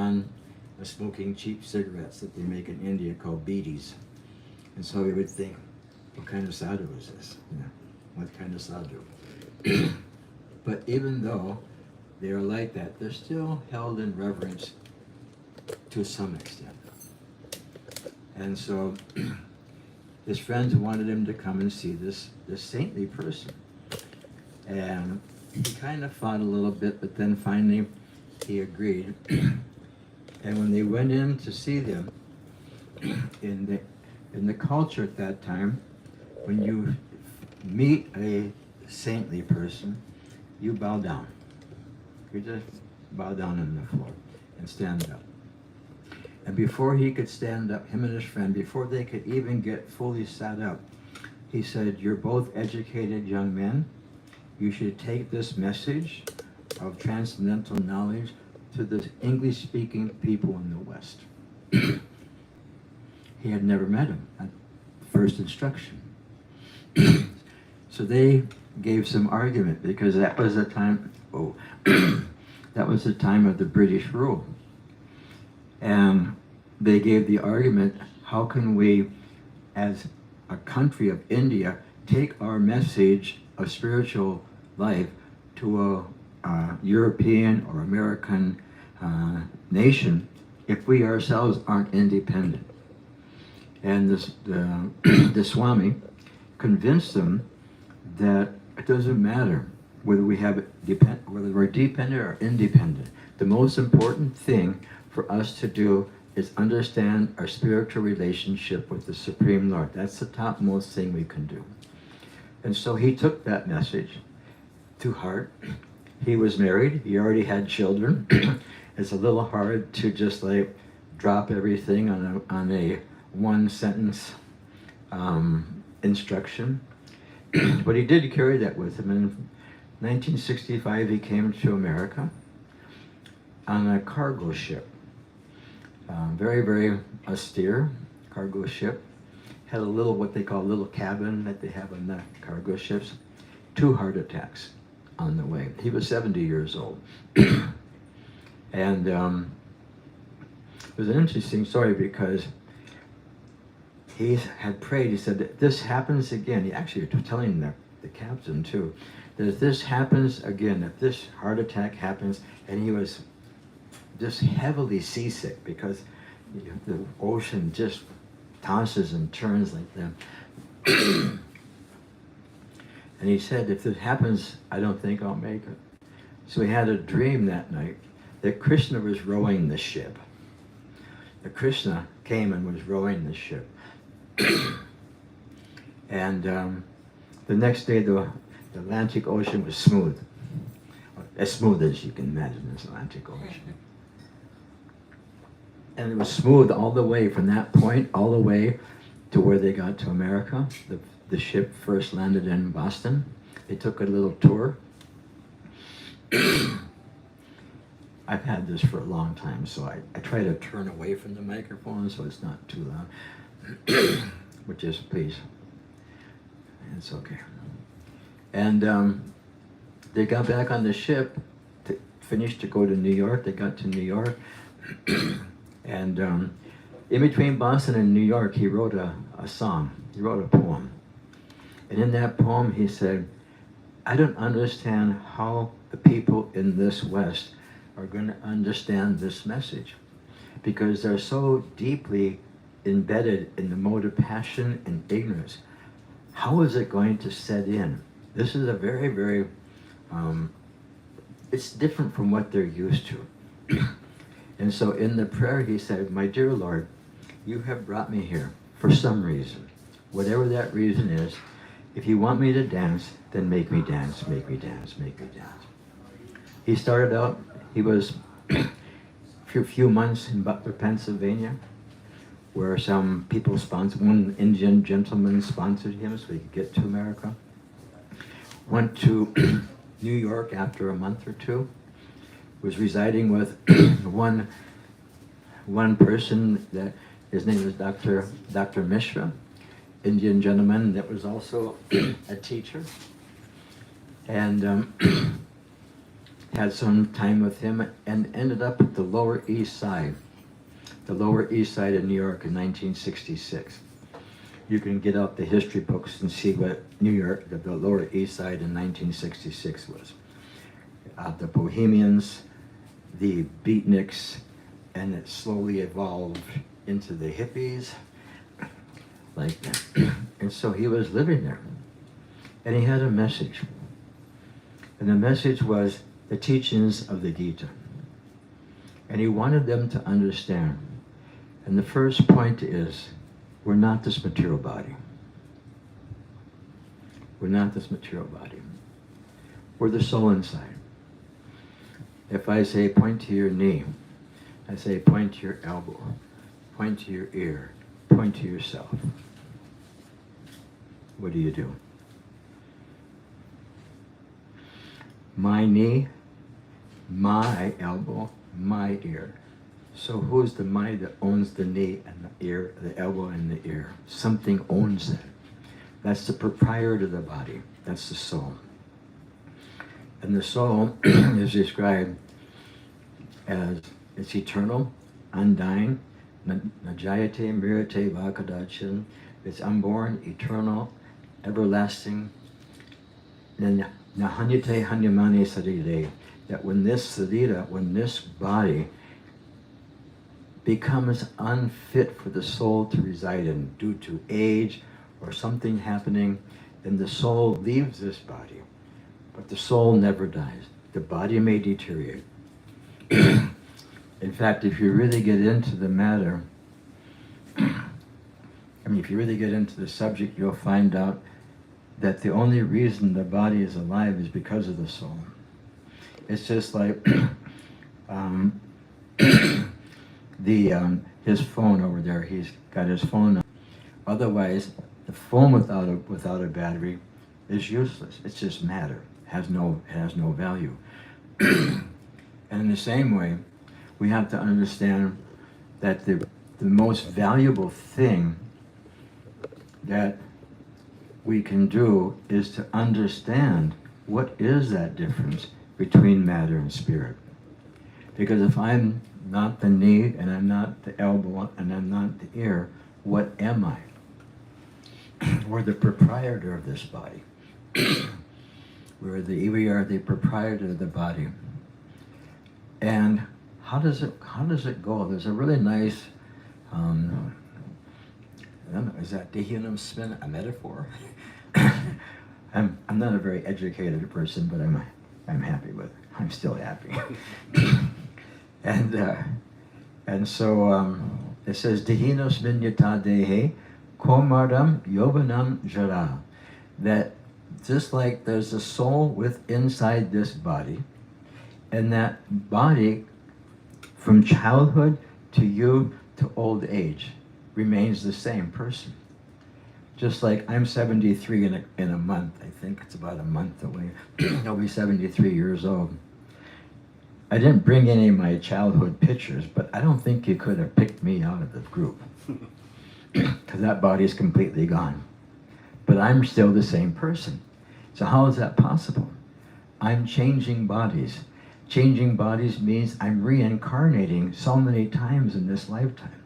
on smoking cheap cigarettes that they make in India called beedis. And so we would think, what kind of sadhu is this? You know, what kind of sadhu? But even though they are like that, they're still held in reverence to some extent. And so his friends wanted him to come and see this saintly person. And he kind of fought a little bit, but then finally he agreed. And when they went in to see them, in the culture at that time, when you meet a saintly person, you bow down. You just bow down on the floor and stand up. And before he could stand up, him and his friend, before they could even get fully sat up, he said, "You're both educated young men. You should take this message of transcendental knowledge to the English-speaking people in the West." He had never met him at first instruction. So they gave some argument, because that was the time, that was the time of the British rule. And they gave the argument, how can we, as a country of India, take our message of spiritual life to a European or American nation if we ourselves aren't independent? And the Swami convinced them that it doesn't matter whether whether we're dependent or independent. The most important thing for us to do is understand our spiritual relationship with the Supreme Lord. That's the topmost thing we can do. And so he took that message to heart. He was married. He already had children. It's a little hard to just like drop everything on a one sentence instruction. But he did carry that with him. In 1965, he came to America on a cargo ship. Very, very austere cargo ship. Had a little, what they call a little cabin that they have on the cargo ships. 2 heart attacks on the way. He was 70 years old. And it was an interesting story, because he had prayed. He said, if this happens again, he actually was telling the captain too, that if this happens again, if this heart attack happens, and he was just heavily seasick, because the ocean just tosses and turns like that. And he said, if this happens, I don't think I'll make it. So he had a dream that night that Krishna was rowing the ship. That Krishna came and was rowing the ship. And the next day, the Atlantic Ocean was smooth. As smooth as you can imagine this Atlantic Ocean. And it was smooth all the way from that point, all the way to where they got to America. The ship first landed in Boston. They took a little tour. I've had this for a long time, so I try to turn away from the microphone so it's not too loud. Which is, please. It's okay. And they got back on the ship, finished to go to New York. They got to New York. And in between Boston and New York, he wrote a song. He wrote a poem. And in that poem, he said, I don't understand how the people in this West are going to understand this message, because they're so deeply embedded in the mode of passion and ignorance. How is it going to set in? This is a very, very, it's different from what they're used to. And so in the prayer he said, my dear Lord, you have brought me here for some reason. Whatever that reason is, if you want me to dance, then make me dance, make me dance, make me dance. He started out, he was a few months in Butler, Pennsylvania, where some people sponsored, one Indian gentleman sponsored him so he could get to America. Went to New York after a month or two, was residing with one person, that his name was Dr. Mishra, Indian gentleman that was also a teacher. And had some time with him, and ended up at the Lower East Side of New York in 1966. You can get out the history books and see what New York, the Lower East Side in 1966 was. The Bohemians, the beatniks, and it slowly evolved into the hippies, like that. And so he was living there, and he had a message. And the message was the teachings of the Gita. And he wanted them to understand. And the first point is, we're not this material body. We're not this material body. We're the soul inside. If I say point to your knee, I say point to your elbow, point to your ear, point to yourself. What do? My knee, my elbow, my ear. So who's the my that owns the knee and the ear, the elbow and the ear? Something owns that. That's the proprietor of the body. That's the soul. And the soul is described as it's eternal, undying, najayate mirate vakadachin. It's unborn, eternal, everlasting. And nahanyate hanyamane sarire. That when this sarira, when this body becomes unfit for the soul to reside in due to age or something happening, then the soul leaves this body. But the soul never dies. The body may deteriorate. In fact, if you really get into the matter, if you really get into the subject, you'll find out that the only reason the body is alive is because of the soul. It's just like his phone over there. He's got his phone on. Otherwise, the phone without a battery is useless. It's just matter. It has no value. And in the same way, we have to understand that the most valuable thing that we can do is to understand what is that difference between matter and spirit. Because if I'm not the knee, and I'm not the elbow, and I'm not the ear, what am I? We're the proprietor of this body. We are the proprietor of the body. And how does it go? There's a really nice, I don't know, is that Dehinam spin a metaphor? I'm not a very educated person, but I'm happy with it. I'm still happy. And so it says Dehinos minyata dehe komaram yovanam jara. That just like there's a soul inside this body, and that body from childhood to youth to old age remains the same person. Just like I'm 73 in a month. I think it's about a month away. I'll be 73 years old. I didn't bring any of my childhood pictures, but I don't think you could have picked me out of the group. Because that body's completely gone. But I'm still the same person. So how is that possible? I'm changing bodies. Changing bodies means I'm reincarnating so many times in this lifetime.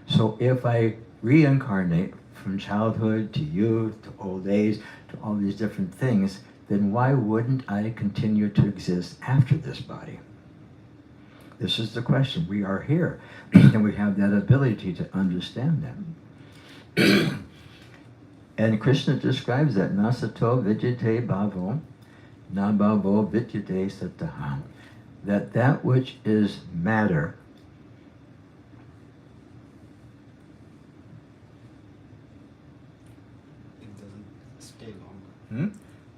So if I reincarnate from childhood to youth to old age to all these different things, then why wouldn't I continue to exist after this body? This is the question. We are here, and we have that ability to understand that. And Krishna describes that, nasato vidyate bhavo, na bhavo vidyate sataha. That which is matter stay longer.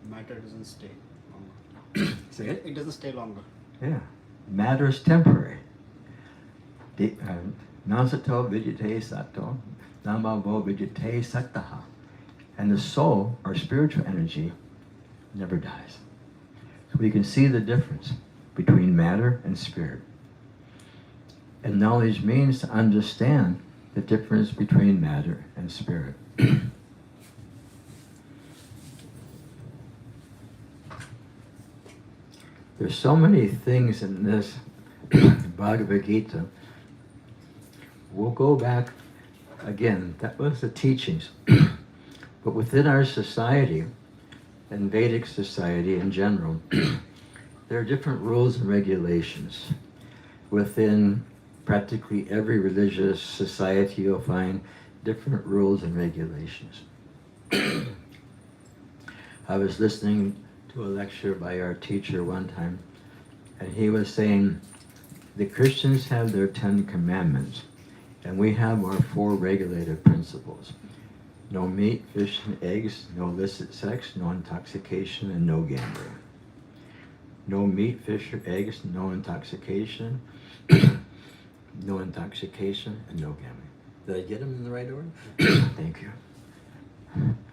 Matter doesn't stay longer. Say it? It doesn't stay longer. Yeah. Matter is temporary. Nasato vidyate sato, namavo vidyate sataha. And the soul, our spiritual energy, never dies. So we can see the difference between matter and spirit. And knowledge means to understand the difference between matter and spirit. There's so many things in this Bhagavad Gita. We'll go back again. That was the teachings. But within our society, and Vedic society in general, there are different rules and regulations. Within practically every religious society, you'll find different rules and regulations. I was listening to a lecture by our teacher one time, and he was saying, the Christians have their 10 commandments, and we have our 4 regulative principles. No meat, fish, and eggs, no illicit sex, no intoxication, and no gambling. No meat, fish, or eggs, no intoxication, no intoxication, and no gambling. Did I get them in the right order? Thank you.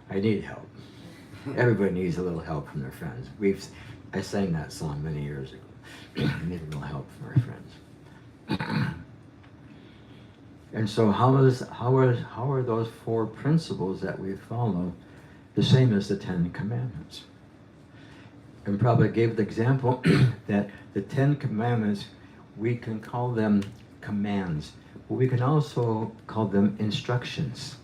I need help. Everybody needs a little help from their friends. I sang that song many years ago. We need a little help from our friends. And so how are those 4 principles that we follow the same as the 10 commandments? And Prabhupada gave the example that the 10 commandments, we can call them commands, but we can also call them instructions.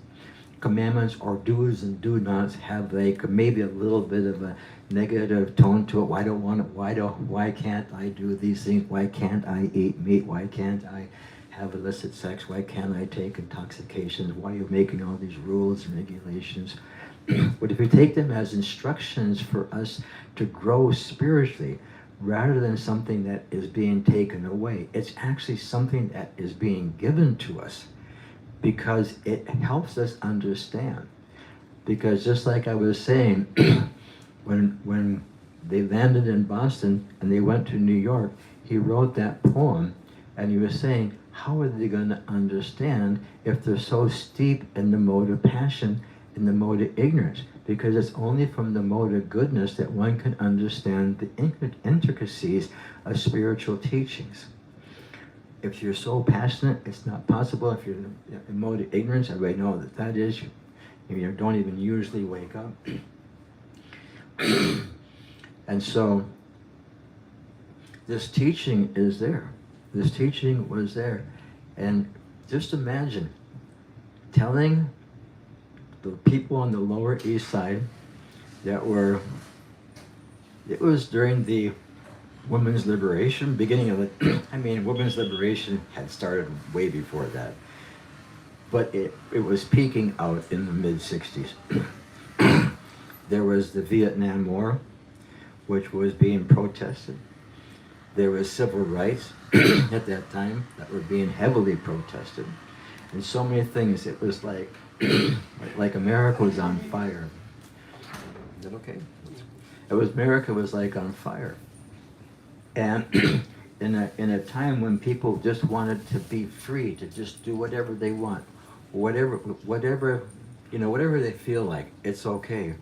Commandments or do's and do nots have like maybe a little bit of a negative tone to it. Why can't I do these things? Why can't I eat meat? Why can't I have illicit sex? Why can't I take intoxications? Why are you making all these rules and regulations? But if we take them as instructions for us to grow spiritually, rather than something that is being taken away, it's actually something that is being given to us, because it helps us understand. Because just like I was saying, when they landed in Boston and they went to New York, he wrote that poem, and he was saying, how are they going to understand if they're so steep in the mode of passion, in the mode of ignorance? Because it's only from the mode of goodness that one can understand the intricacies of spiritual teachings. If you're so passionate, it's not possible. If you're in mode of ignorance, everybody knows that is, you don't even usually wake up. And so, this teaching is there. This teaching was there. And just imagine telling the people on the Lower East Side that it was during the women's liberation, beginning of it. Women's liberation had started way before that. But it was peaking out in the mid-60s. There was the Vietnam War, which was being protested. There was civil rights at that time that were being heavily protested. And so many things, it was like America was on fire. Is that okay? America was like on fire. And in a time when people just wanted to be free, to just do whatever they want, whatever they feel like, it's okay.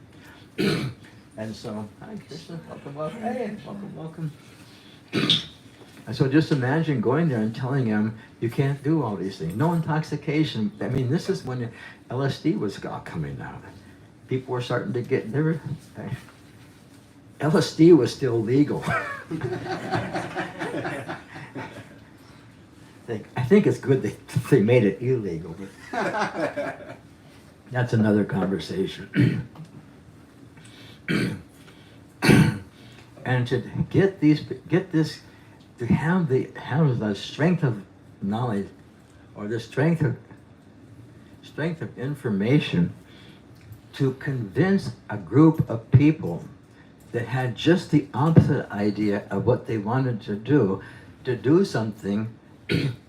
And so, hi Krishna, welcome. Hey, welcome. And so just imagine going there and telling them, you can't do all these things. No intoxication. This is when LSD was coming out. People were starting to get, LSD was still legal. I think it's good that they made it illegal, but that's another conversation. And to have the strength of knowledge, or the strength of information, to convince a group of people that had just the opposite idea of what they wanted to do something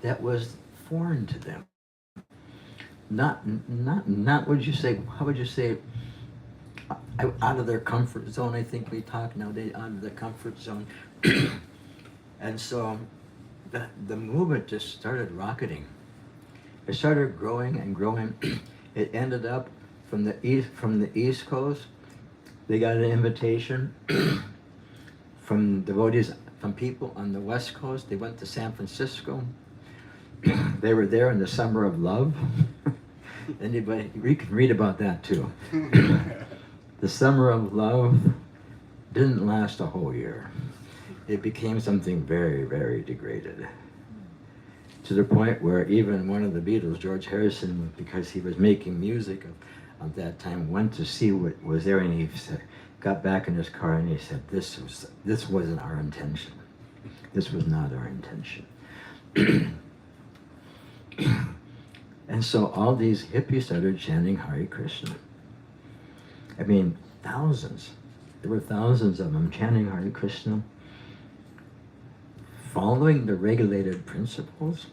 that was foreign to them. Not would you say, how would you say, out of their comfort zone. I think we talk nowadays, out of the comfort zone. And so the movement just started rocketing. It started growing and growing. It ended up from the East Coast. They got an invitation from devotees, from people on the West Coast. They went to San Francisco. They were there in the Summer of Love. Anybody, you can read about that too. The Summer of Love didn't last a whole year. it became something very, very degraded. To the point where even one of the Beatles, George Harrison, because he was making music of that time, went to see what was there, and he said, got back in his car and he said, this wasn't our intention. This was not our intention. And so all these hippies started chanting Hare Krishna. I mean, thousands. There were thousands of them chanting Hare Krishna, following the regulated principles,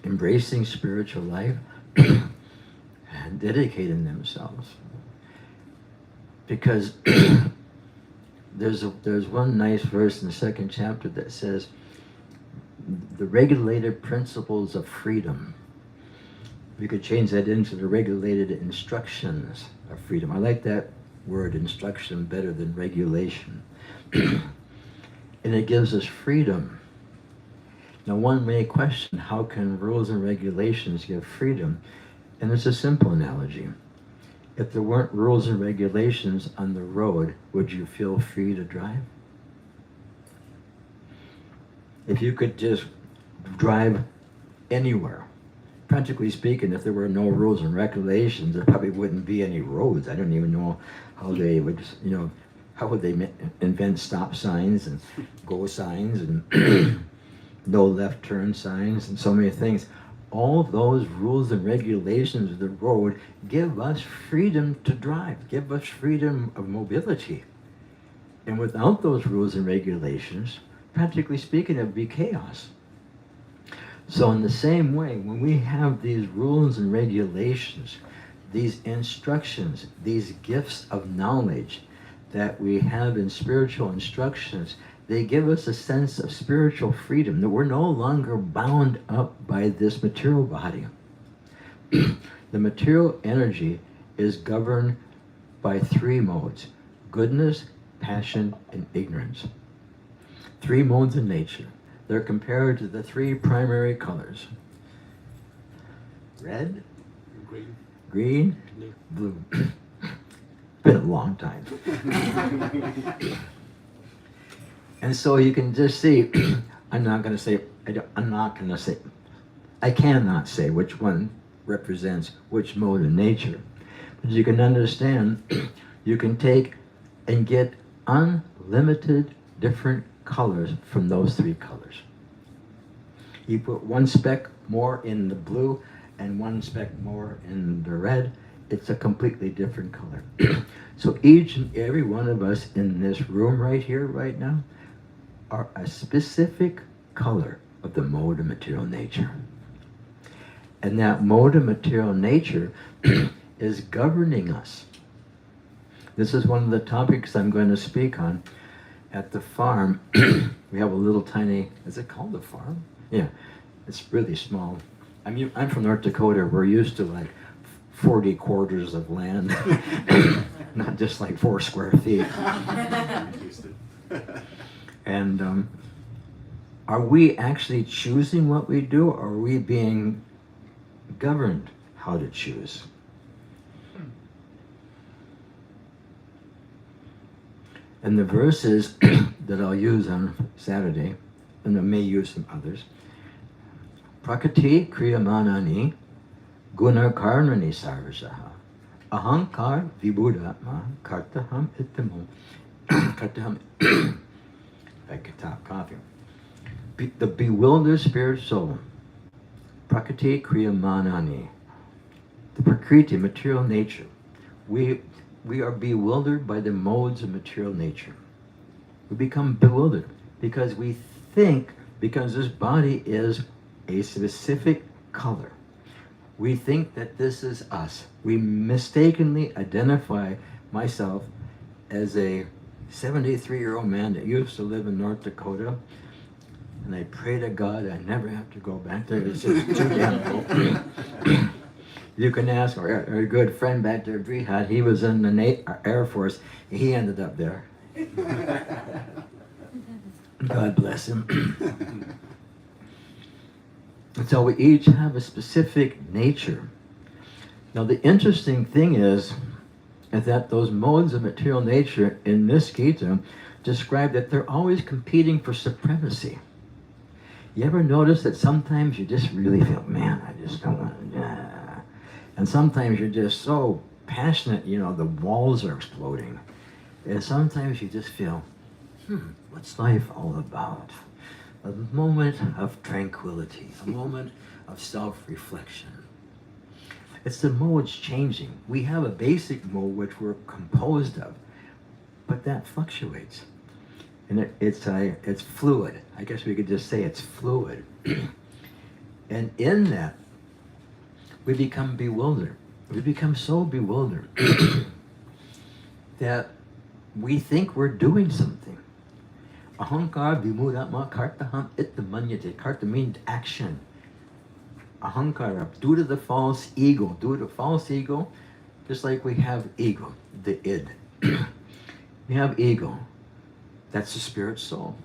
embracing spiritual life, and dedicating themselves. Because there's one nice verse in the second chapter that says, the regulated principles of freedom. We could change that into the regulated instructions of freedom. I like that word, instruction, better than regulation. And it gives us freedom. Now, one may question, how can rules and regulations give freedom? And it's a simple analogy. If there weren't rules and regulations on the road, would you feel free to drive? If you could just drive anywhere, practically speaking, if there were no rules and regulations, there probably wouldn't be any roads. I don't even know how they would, how would they invent stop signs and go signs and no left turn signs and so many things. All those rules and regulations of the road give us freedom to drive, give us freedom of mobility. And without those rules and regulations, practically speaking, it would be chaos. So in the same way, when we have these rules and regulations, these instructions, these gifts of knowledge that we have in spiritual instructions, they give us a sense of spiritual freedom, that we're no longer bound up by this material body. The material energy is governed by three modes: goodness, passion, and ignorance. Three modes in nature. They're compared to the three primary colors: red, green, blue. Been a long time. And so you can just see, I cannot say which one represents which mode in nature. But you can understand, you can take and get unlimited different colors from those three colors. You put one speck more in the blue and one speck more in the red, it's a completely different color. So each and every one of us in this room right here, right now, are a specific color of the mode of material nature. And that mode of material nature is governing us. This is one of the topics I'm going to speak on at the farm. We have a little tiny, is it called a farm? Yeah, it's really small. I'm from North Dakota. We're used to like 40 quarters of land, not just like 4 square feet. And are we actually choosing what we do, or are we being governed how to choose? And the verses that I'll use on Saturday, and I may use some others: Prakriti kriyamanani guna karnani sarvasaha ahankar vibhudatma kartaham itamo kartaham. I could top coffee. The bewildered spirit soul, Prakriti kriyamanani, the Prakriti, material nature. We are bewildered by the modes of material nature. We become bewildered because we think, because this body is a specific color, we think that this is us. We mistakenly identify myself as a 73-year-old man that used to live in North Dakota, and I pray to God I never have to go back there. It's just too damn cold. You can ask our good friend back there, Rtadhvaja. He was in the Air Force. He ended up there. God bless him. And so we each have a specific nature. Now the interesting thing is that those modes of material nature in this Gita described that they're always competing for supremacy. You ever notice that sometimes you just really feel, man, I just don't want to, and sometimes you're just so passionate, you know, the walls are exploding. And sometimes you just feel, what's life all about? A moment of tranquility, a moment of self-reflection. It's the modes changing. We have a basic mode which we're composed of, but that fluctuates. And it's fluid. I guess we could just say it's fluid. And in that, we become bewildered. We become so bewildered that we think we're doing something. Ahankar vimudatma kartaham ittamanyate. Karta means action. Ahankara, due to the false ego. Due to false ego, just like we have ego, the id. We have ego. That's the spirit soul.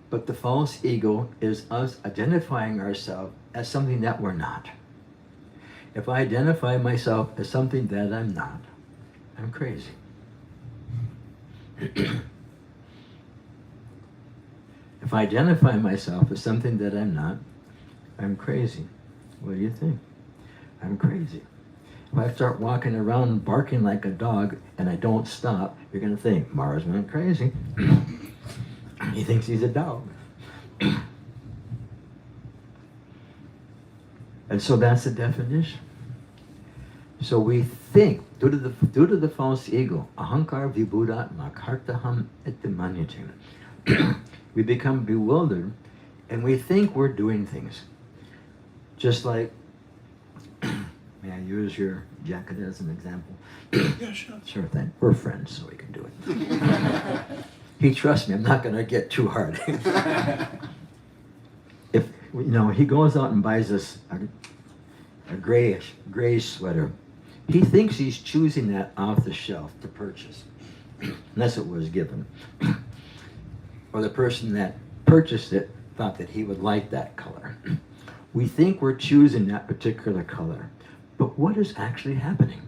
But the false ego is us identifying ourselves as something that we're not. If I identify myself as something that I'm not, I'm crazy. If I identify myself as something that I'm not, I'm crazy. What do you think? I'm crazy. If I start walking around barking like a dog and I don't stop, you're going to think, Mars went crazy. He thinks he's a dog. And so that's the definition. So we think, due to the false ego, ahankar vibhudatma kartaham ittamanyate. We become bewildered and we think we're doing things. Just like, may I use your jacket as an example? Yeah, sure. Sure thing. We're friends, so we can do it. He trusts me, I'm not going to get too hard. If, you know, he goes out and buys us a grayish sweater, he thinks he's choosing that off the shelf to purchase, unless it was given. Or the person that purchased it thought that he would like that color. We think we're choosing that particular color, but what is actually happening?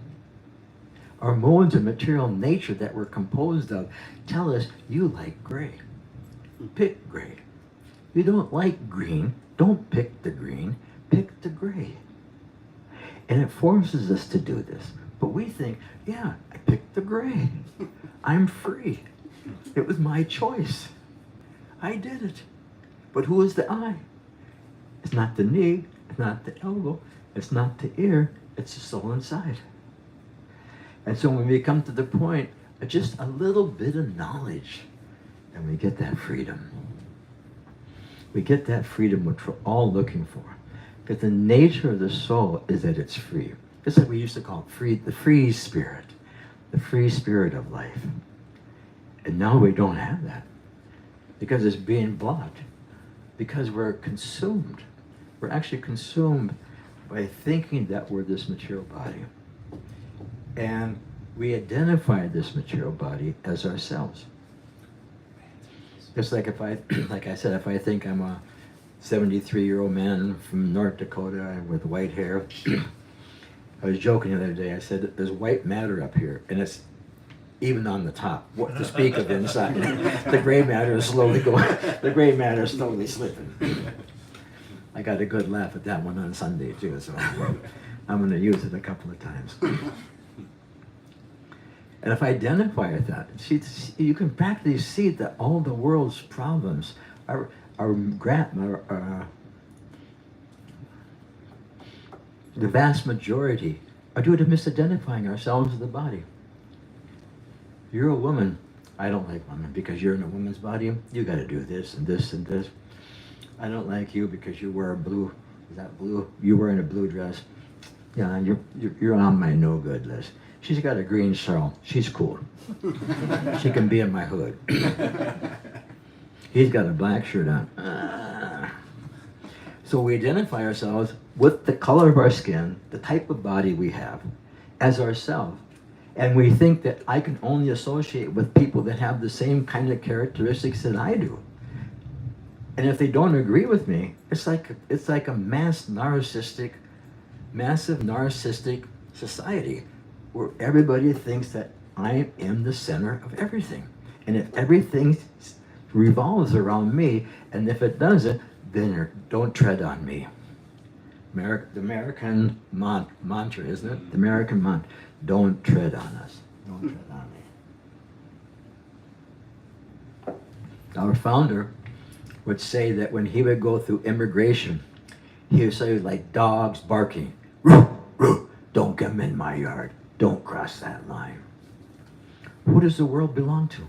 Our modes of material nature that we're composed of tell us, you like gray. Pick gray. You don't like green, don't pick the green, pick the gray. And it forces us to do this. But we think, yeah, I picked the gray. I'm free. It was my choice. I did it. But who is the I? It's not the knee, it's not the elbow, it's not the ear, it's the soul inside. And so when we come to the point of just a little bit of knowledge, then we get that freedom. We get that freedom which we're all looking for. Because the nature of the soul is that it's free. Just like we used to call it free, the free spirit of life. And now we don't have that. Because it's being blocked. Because we're consumed. We're actually consumed by thinking that we're this material body. And we identify this material body as ourselves. Just like like I said, if I think I'm a 73-year-old man from North Dakota with white hair, I was joking the other day, I said, there's white matter up here, and it's even on the top, what to speak of inside. The gray matter is slowly slipping. I got a good laugh at that one on Sunday too, so I'm going to use it a couple of times. And if I identify with that, see, you can practically see that all the world's problems are the vast majority are due to misidentifying ourselves with the body. You're a woman. I don't like women because you're in a woman's body. You got to do this and this and this. I don't like you because you wear a blue. Is that blue? You're wearing a blue dress. Yeah, you're on my no good list. She's got a green shawl. She's cool. She can be in my hood. He's got a black shirt on. So we identify ourselves with the color of our skin, the type of body we have, as ourselves. And we think that I can only associate with people that have the same kind of characteristics that I do. And if they don't agree with me, it's like a massive narcissistic society where everybody thinks that I am the center of everything. And if everything revolves around me, and if it doesn't, then don't tread on me. The American mantra, isn't it? The American mantra. Don't tread on us. Don't tread on me. Our founder would say that when he would go through immigration, he would say like dogs barking, "Roo, roo, don't come in my yard. Don't cross that line." Who does the world belong to?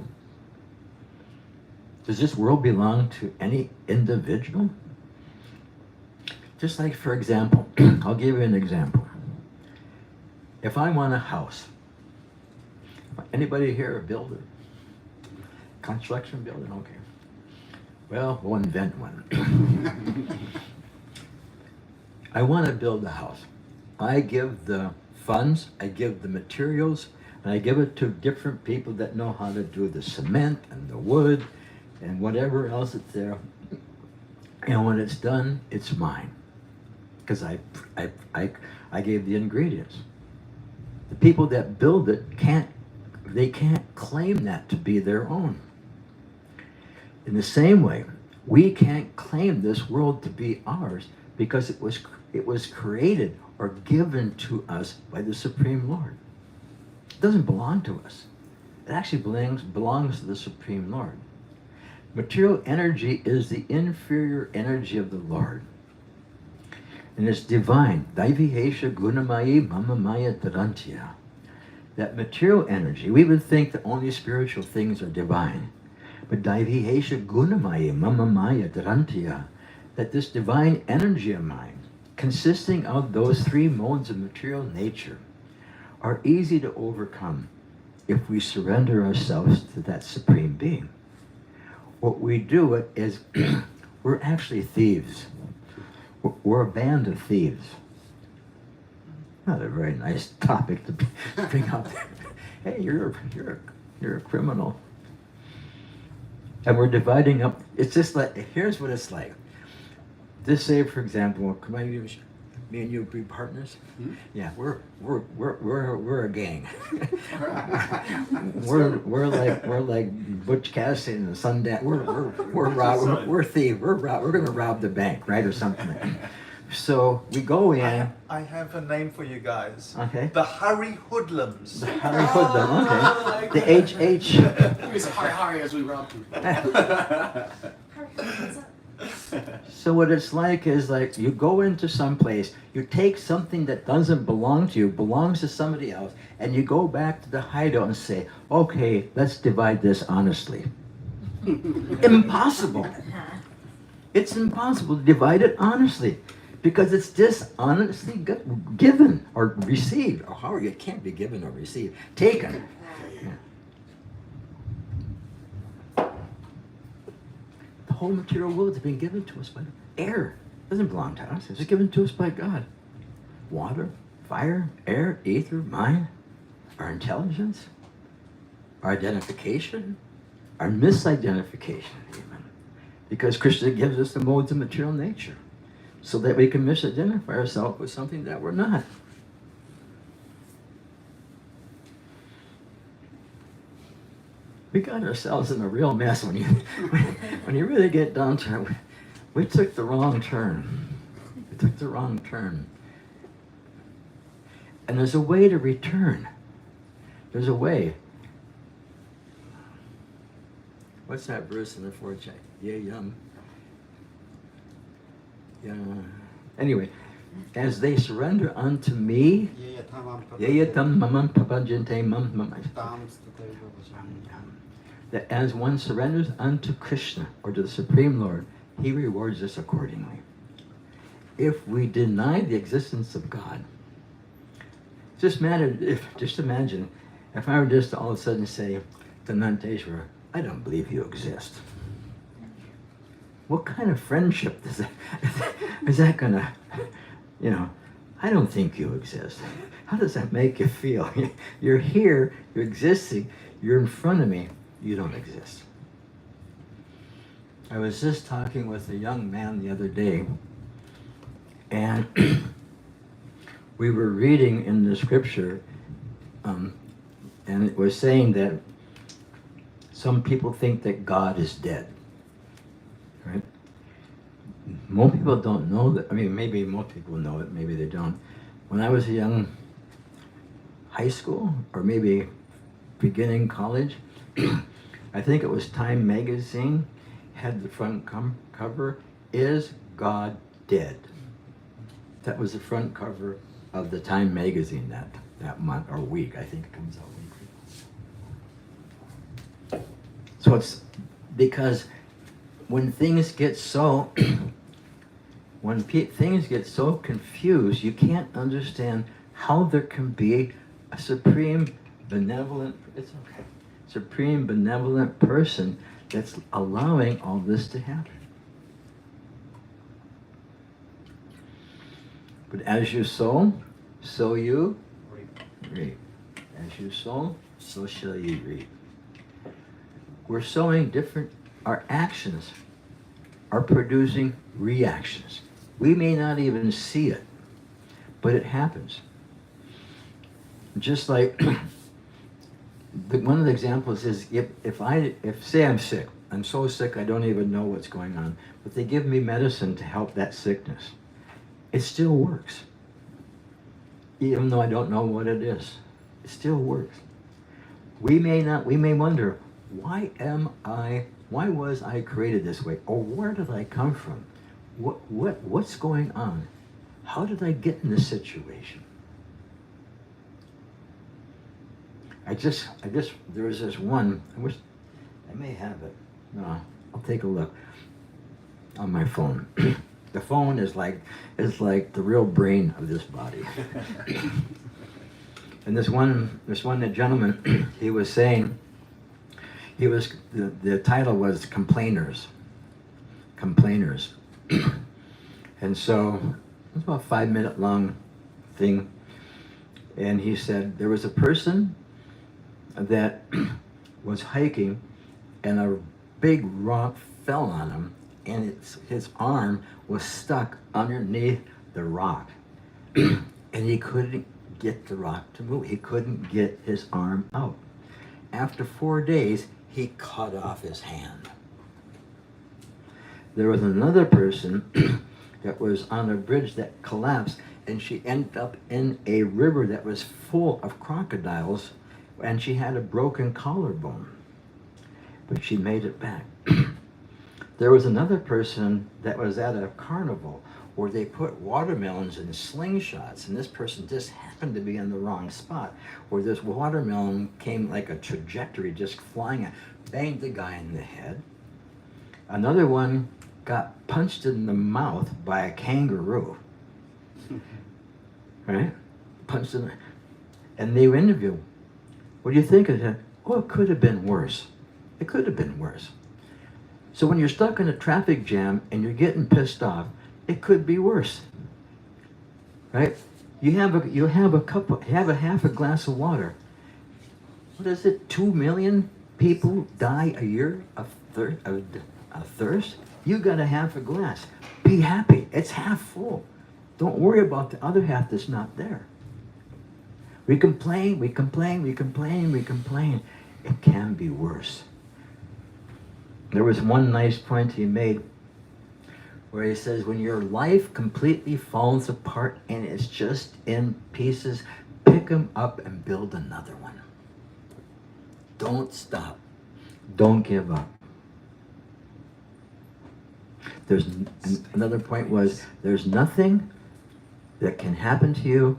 Does this world belong to any individual? Just like, for example, I'll give you an example. If I want a house, anybody here a builder? Construction builder? Okay. Well, we'll invent one. I want to build a house. I give the funds, I give the materials, and I give it to different people that know how to do the cement and the wood and whatever else is there. And when it's done, it's mine. Because I gave the ingredients. The people that build it can't claim that to be their own. In the same way, we can't claim this world to be ours because it was created or given to us by the Supreme Lord. It doesn't belong to us. It actually belongs to the Supreme Lord. Material energy is the inferior energy of the Lord. And it's divine. Daivihesha gunamayi mamamaya tarantya. That material energy, we would think that only spiritual things are divine. But Daivihesha gunamayi mamamaya tarantya. That this divine energy of mine, consisting of those three modes of material nature, are easy to overcome if we surrender ourselves to that Supreme Being. What we do is we're actually thieves. We're a band of thieves. Not a very nice topic to bring up. Hey, you're a criminal. And we're dividing up. It's just like, here's what it's like. Just say, for example, me and you be partners? Hmm? Yeah, we're a gang. we're like Butch Cassidy and the Sundance. We're thieves. We're gonna rob the bank, right, or something. So we go in. I have a name for you guys. Okay. The Harry Hoodlums. The Harry Hoodlum. Okay. The HH. It was Harry as we robbed him. So what it's like is like you go into some place, you take something that doesn't belong to you, belongs to somebody else, and you go back to the hideout and say, okay, let's divide this honestly. Impossible. It's impossible to divide it honestly because it's dishonestly given or received. Or how it can't be given or received. Taken. Yeah. The whole material world has been given to us by air. It doesn't belong to us. It's given to us by God. Water, fire, air, ether, mind, our intelligence, our identification, our misidentification even. Because Krishna gives us the modes of material nature so that we can misidentify ourselves with something that we're not. We got ourselves in a real mess when you really get down to it. We took the wrong turn. We took the wrong turn. And there's a way to return. There's a way. What's that verse in the fourth chapter? Anyway, as they surrender unto me, that as one surrenders unto Krishna or to the Supreme Lord, he rewards us accordingly. If we deny the existence of God, just imagine if I were just to all of a sudden say to Nanteshwara, I don't believe you exist. What kind of friendship is that gonna, I don't think you exist. How does that make you feel? You're here, you're existing, you're in front of me, you don't exist. I was just talking with a young man the other day, and we were reading in the scripture, and it was saying that Some people think that God is dead, right? Most people don't know that. I mean, maybe most people know it, maybe they don't. When I was a young high school, or maybe beginning college, I think it was Time magazine had the front cover, "Is God Dead?" That was the front cover of the Time magazine that month or week. I think it comes out weekly. So it's because when things get so things get so confused, you can't understand how there can be a supreme benevolent person that's allowing all this to happen. But as you sow, so you reap. As you sow, so shall you reap. We're sowing different, our actions are producing reactions. We may not even see it, but it happens. Just like one of the examples is if say I'm sick, I'm so sick I don't even know what's going on, but they give me medicine to help that sickness. It still works. Even though I don't know what it is, it still works. We may wonder, why was I created this way? Or where did I come from? What's going on? How did I get in this situation? There was this one, I wish, I may have it. No, I'll take a look on my phone. The phone is like the real brain of this body. And this one gentleman, he was saying, the title was Complainers. And so, it was about a 5-minute long thing. And he said, there was a person that was hiking and a big rock fell on him, and his arm was stuck underneath the rock. And he couldn't get the rock to move. He couldn't get his arm out. After 4 days, he cut off his hand. There was another person that was on a bridge that collapsed, and she ended up in a river that was full of crocodiles, and she had a broken collarbone, but she made it back. There was another person that was at a carnival where they put watermelons in slingshots, and this person just happened to be in the wrong spot, where this watermelon came like a trajectory, just flying out, banged the guy in the head. Another one got punched in the mouth by a kangaroo. Right? Punched in the, and they were interviewed. What do you think of that? Oh, it could have been worse. It could have been worse. So when you're stuck in a traffic jam and you're getting pissed off, it could be worse. Right? You have a half a glass of water. What is it? 2 million people die a year of thirst? You got a half a glass. Be happy. It's half full. Don't worry about the other half that's not there. We complain. It can be worse. There was one nice point he made where he says, when your life completely falls apart and it's just in pieces, pick them up and build another one. Don't stop. Don't give up. Another point was, there's nothing that can happen to you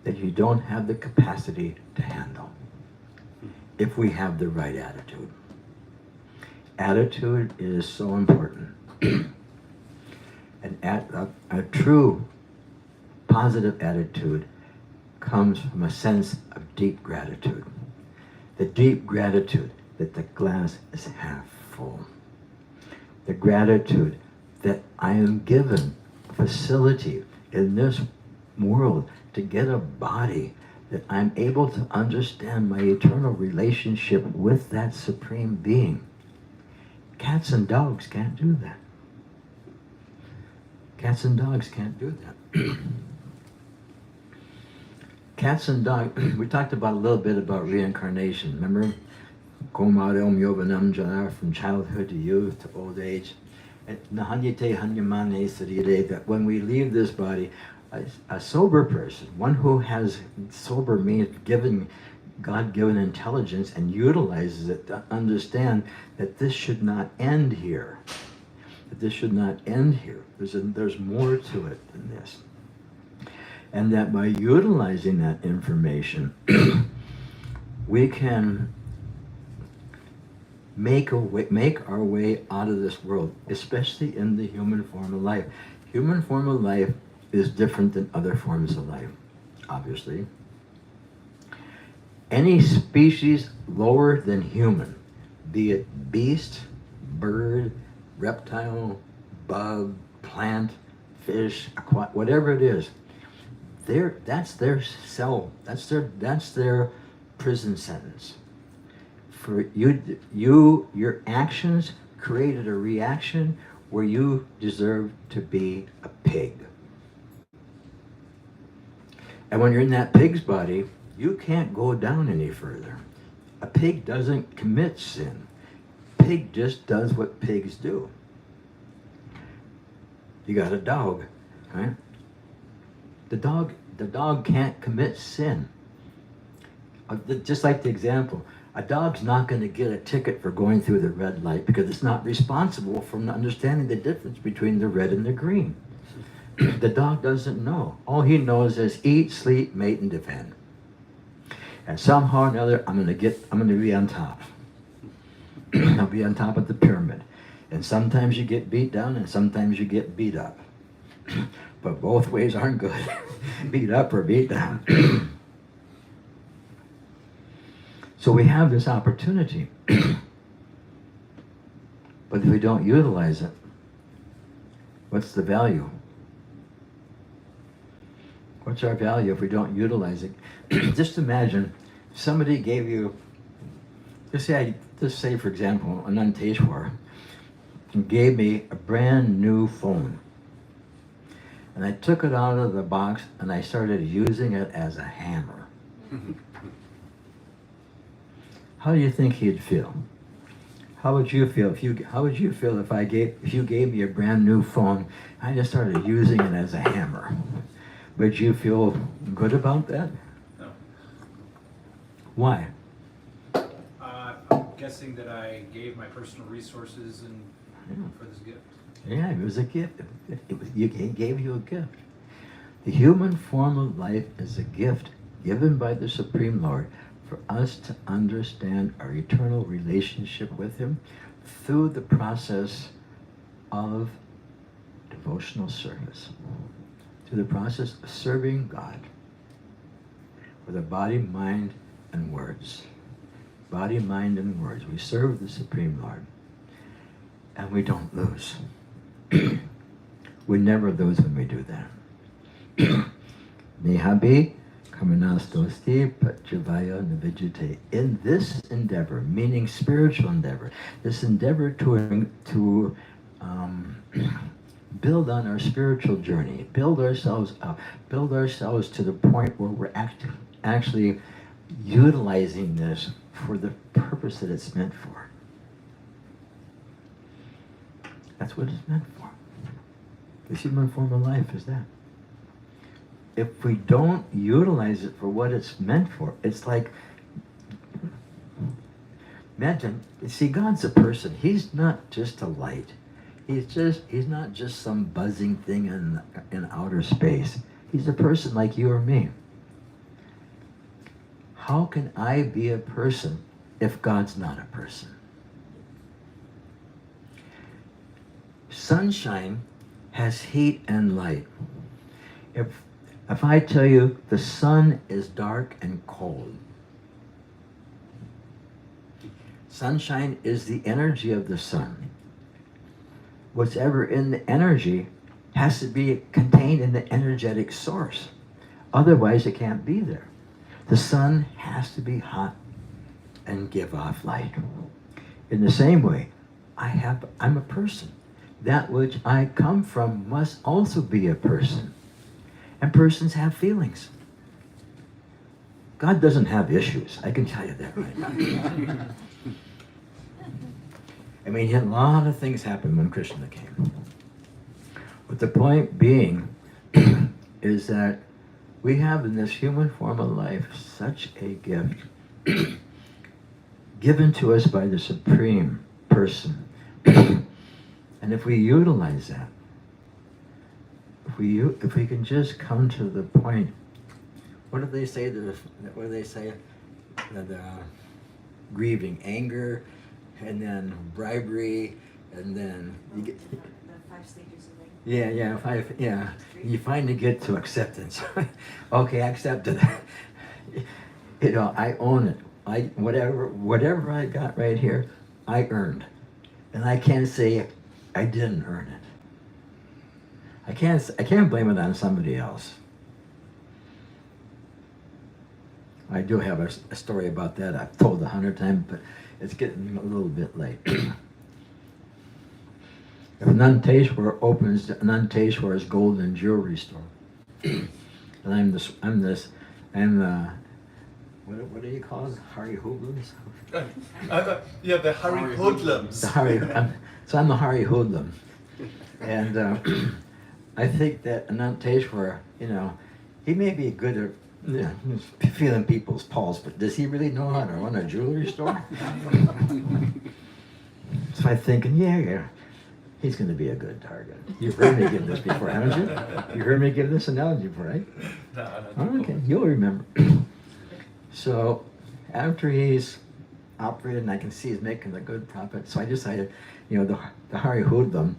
that you don't have the capacity to handle, if we have the right attitude. Attitude is so important. A true positive attitude comes from a sense of deep gratitude. The deep gratitude that the glass is half full. The gratitude that I am given a facility in this world to get a body, that I'm able to understand my eternal relationship with that Supreme Being. Cats and dogs can't do that. Cats and dogs can't do that. Cats and dogs, we talked about a little bit about reincarnation. Remember Komadom Yovanam Jana, from childhood to youth to old age. And Nahanyate Hanyamane Sarire, that when we leave this body, a sober person, one who has sober means given God-given intelligence and utilizes it to understand that this should not end here. That this should not end here. There's more to it than this. And that by utilizing that information, we can make our way out of this world, especially in the human form of life. Human form of life is different than other forms of life, obviously. Any species lower than human, be it beast, bird, reptile, bug, plant, fish, whatever it is, that's their cell, that's their prison sentence. For your actions created a reaction where you deserve to be a pig. And when you're in that pig's body, you can't go down any further. A pig doesn't commit sin. Pig just does what pigs do. You got a dog, right? The dog can't commit sin. Just like the example, a dog's not going to get a ticket for going through the red light because it's not responsible for understanding the difference between the red and the green. The dog doesn't know. All he knows is eat, sleep, mate, and defend. And somehow or another, I'm going to be on top. I'll be on top of the pyramid. And sometimes you get beat down and sometimes you get beat up. But both ways aren't good. Beat up or beat down. So we have this opportunity. But if we don't utilize it, what's the value? What's our value if we don't utilize it? Just imagine somebody gave you, just say for example, Ananteshwar gave me a brand new phone. And I took it out of the box and I started using it as a hammer. How do you think he'd feel? How would you feel if you gave me a brand new phone and I just started using it as a hammer? Would you feel good about that? No. Why? I'm guessing that I gave my personal resources for this gift. Yeah, it was a gift. He gave you a gift. The human form of life is a gift given by the Supreme Lord for us to understand our eternal relationship with Him through the process of devotional service, through the process of serving God with a body, mind, and words. Body, mind, and words. We serve the Supreme Lord, and we don't lose. We never lose when we do that. Nehabi Kamanastosti Rtadhvaja Navijite. In this endeavor, meaning spiritual endeavor, this endeavor to build on our spiritual journey, build ourselves up, build ourselves to the point where we're actually utilizing this for the purpose that it's meant for. That's what it's meant for. The human form of life is that. If we don't utilize it for what it's meant for, it's like, imagine, see, God's a person. He's not just a light. He's not just some buzzing thing in outer space. He's a person like you or me. How can I be a person if God's not a person? Sunshine has heat and light. If I tell you the sun is dark and cold, sunshine is the energy of the sun. Whatever in the energy has to be contained in the energetic source. Otherwise, it can't be there. The sun has to be hot and give off light. In the same way, I'm a person. That which I come from must also be a person. And persons have feelings. God doesn't have issues. I can tell you that right now. I mean, a lot of things happened when Krishna came. But the point being is that we have in this human form of life such a gift given to us by the Supreme Person. And if we utilize that, if we can just come to the point, what do they say? What do they say? The grieving, anger, and then bribery, and then you get The 5 stages of anger. yeah. You finally get to acceptance. Okay, I accepted it. You know, I own it. Whatever I got right here, I earned, and I can't say I didn't earn it. I can't blame it on somebody else. I do have a story about that. I've told 100 times, but it's getting a little bit late. If Nanteshwar opens Nanteshwar's golden jewelry store, and I'm the what do you call it? Hari Hoodlums? Yeah, the Hari hoodlums. So I'm the Hari Hoodlum. And I think that Nanteshwar, you know, he may be good at feeling people's pulse, but does he really know how to run a jewelry store? So I'm thinking, yeah, he's going to be a good target. You've heard me give this before, haven't you? You heard me give this analogy before, right? No. Okay, you'll remember. So after he's operated and I can see he's making a good profit, so I decided, you know, the Hari Hoodlum,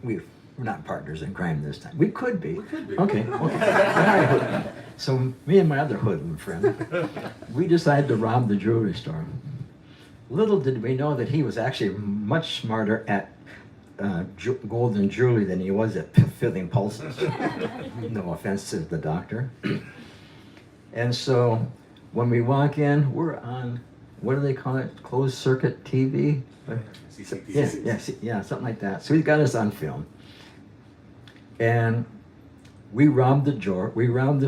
we're not partners in crime this time. We could be. Okay. The Hari Hoodlum. So me and my other hoodlum friend, we decided to rob the jewelry store. Little did we know that he was actually much smarter at golden jewelry than he was at filling pulses. No offense to the doctor. And so when we walk in, we're on, what do they call it? Closed circuit TV? Yeah, something like that. So he's got us on film. And we robbed the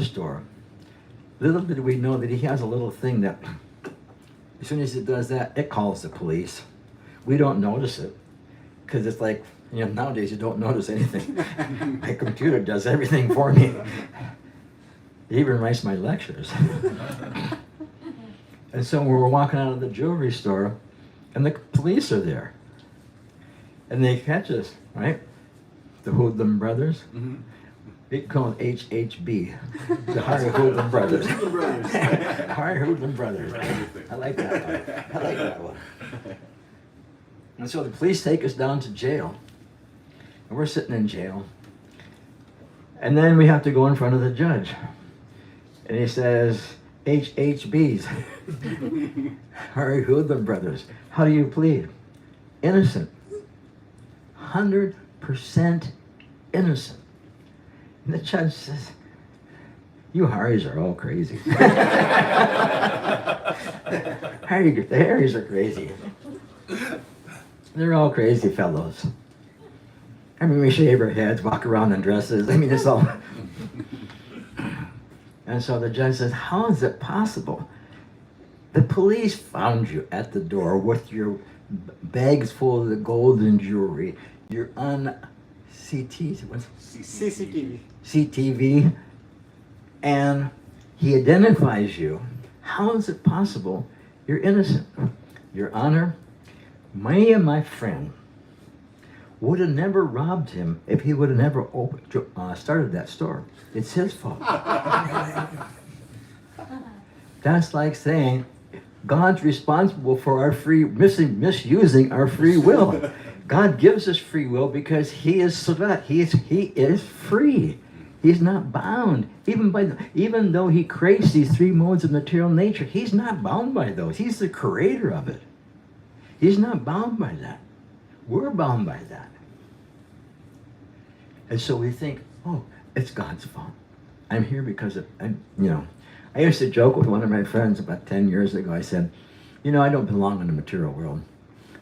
store. Little did we know that he has a little thing that, as soon as he does that, it calls the police. We don't notice it, because it's like, you know, nowadays you don't notice anything. My computer does everything for me. It even writes my lectures. And so we were walking out of the jewelry store, and the police are there. And they catch us, right? The Hoodlum brothers. Mm-hmm. They call it HHB, the Hari Hoodlum brothers. Hari Hoodlum brothers. I like that one. And so the police take us down to jail. And we're sitting in jail. And then we have to go in front of the judge. And he says, HHBs, Hari Hoodlum brothers, how do you plead? Innocent. 100% innocent. And the judge says, you Haris are all crazy. The Haris are crazy. They're all crazy fellows. I mean, we shave our heads, walk around in dresses. I mean, it's all... And so the judge says, how is it possible? The police found you at the door with your bags full of the golden jewelry. You're on CTV, and he identifies you. How is it possible you're innocent? Your Honor, me and my friend would have never robbed him if he would have never started that store. It's his fault. That's like saying God's responsible for our misusing our free will. God gives us free will because He is Savat. He is free. He's not bound. Even though He creates these 3 modes of material nature, He's not bound by those. He's the creator of it. He's not bound by that. We're bound by that. And so we think, oh, it's God's fault. I'm here because I used to joke with one of my friends about 10 years ago. I said, I don't belong in the material world.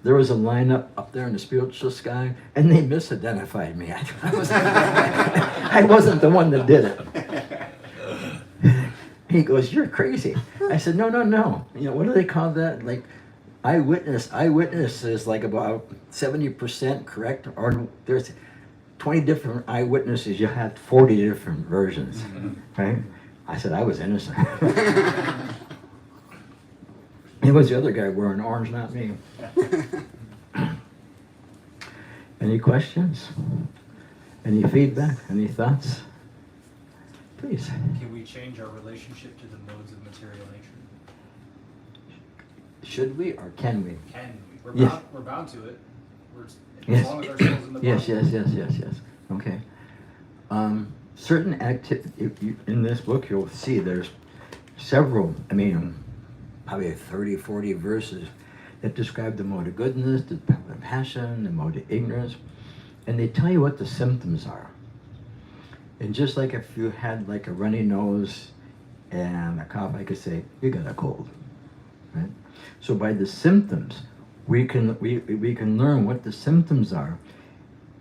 There was a lineup up there in the spiritual sky, and they misidentified me. I wasn't the one that did it. He goes, you're crazy. I said, no. What do they call that? Like Eyewitness is like about 70% correct, or there's 20 different eyewitnesses, you have 40 different versions, right? I said I was innocent. It was the other guy wearing orange, not me. Any questions? Any feedback? Any thoughts? Please. Can we change our relationship to the modes of material nature? Should we or can we? Can we? Yes. We're bound to it. We're, Yes. As long as our soul's in the body. Yes. Okay. Certain in this book you'll see there's several, probably 30, 40 verses that describe the mode of goodness, the passion, the mode of ignorance, and they tell you what the symptoms are. And just like if you had like a runny nose and a cough, I could say, you got a cold, right? So by the symptoms, we can learn what the symptoms are,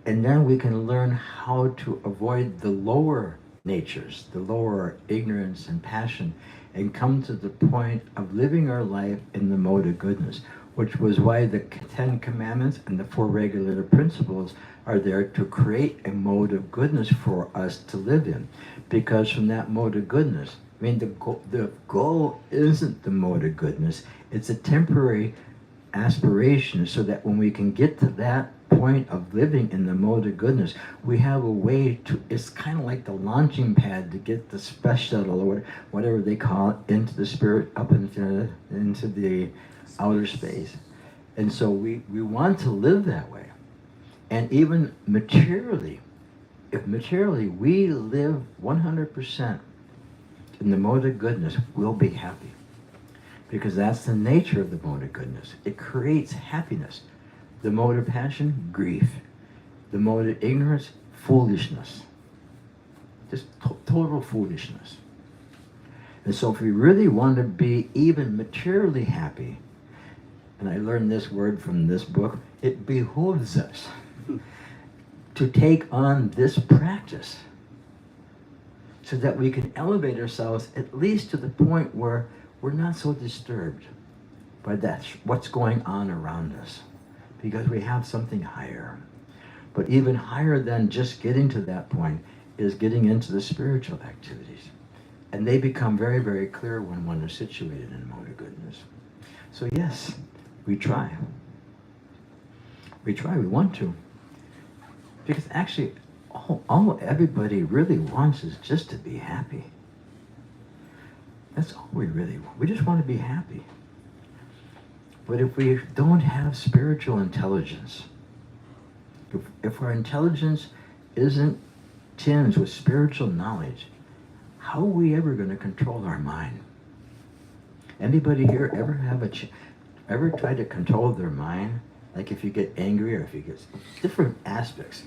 and then we can learn how to avoid the lower natures, the lower ignorance and passion, and come to the point of living our life in the mode of goodness, which was why the 10 Commandments and the 4 regulative principles are there to create a mode of goodness for us to live in. Because from that mode of goodness, the goal isn't the mode of goodness, it's a temporary aspiration, so that when we can get to that point of living in the mode of goodness, we have a way to, it's kind of like the launching pad to get the space shuttle or whatever they call it into the spirit, up into the outer space. And so we want to live that way. And even materially, if materially we live 100% in the mode of goodness, we'll be happy. Because that's the nature of the mode of goodness. It creates happiness. The mode of passion, grief. The mode of ignorance, foolishness. Just total foolishness. And so if we really want to be even materially happy, and I learned this word from this book, it behooves us to take on this practice so that we can elevate ourselves at least to the point where we're not so disturbed by what's going on around us, because we have something higher. But even higher than just getting to that point is getting into the spiritual activities. And they become very, very clear when one is situated in a mode of goodness. So yes, we try. We want to. Because actually, all everybody really wants is just to be happy. That's all we really want. We just want to be happy. But if we don't have spiritual intelligence, if our intelligence isn't tinged with spiritual knowledge, how are we ever going to control our mind? Anybody here ever try to control their mind? Like if you get angry or if you get different aspects.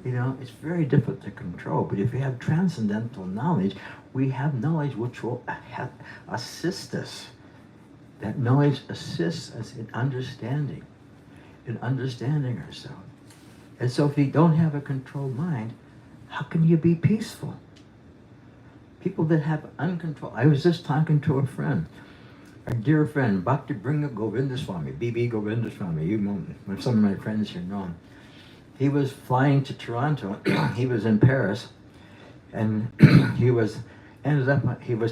It's very difficult to control. But if you have transcendental knowledge, we have knowledge which will assist us. That knowledge assists us in understanding ourselves. And so if you don't have a controlled mind, how can you be peaceful? People that have uncontrolled... I was just talking to a friend, a dear friend, Bhakti Bringa Govinda Swami, B.B. Govinda Swami. Some of my friends here know him. He was flying to Toronto. He was in Paris, and he was